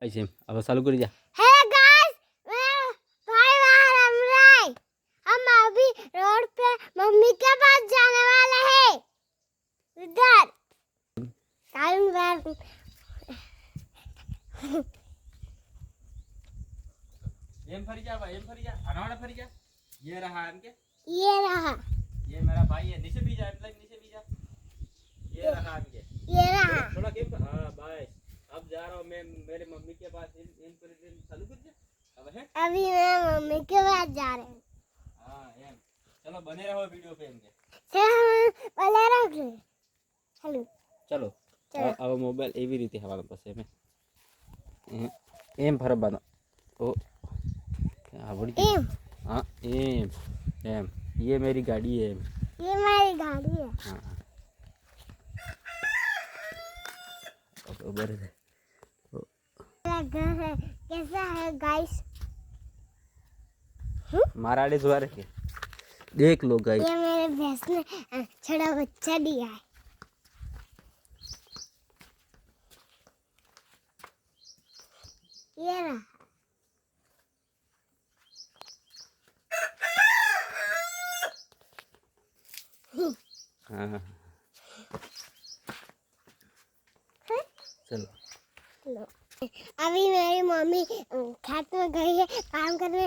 ऐसे अब चालू कर जा। हे गाइस, मैं भाई बाहर हम रहे। हम अभी रोड पे मम्मी के पास जाने वाले हैं। इधर टाइम वेर एम फरी जा भाई, एम फरी जा, अनावड़ा फरी जा। ये रहा इनके, ये रहा, ये मेरा भाई है। नीचे भी जा, मतलब नीचे भी जा। ये रहा इनके, ये रहा। थोड़ा गेम। हाँ भाई, अब जा रहा हूँ मैं मेरे मम्मी के पास। इन पर चालू कर जा। अब है अभी मैं मम्मी के पास जा रहे हैं। हाँ एम, चलो बने रहो वीडियो पे इनके। पहले रख ले। हेलो चलो चलो। अब मोबाइल एवी रीते हमारे पास एम फरबनो ओ आवड़ी एम, हाँ एम एम, ये मेरी गाड़ी है। ये मेरी गाड़ी है। हाँ बराबर है। मेरा घर है। कैसा है गाइस? माराड़े द्वार के देख लो गाइस। ये मेरे भैंस ने छोटा बच्चा दिया है। ये रहा। हाँ चलो। लो। अभी मेरी मम्मी खेत में गई है काम करने।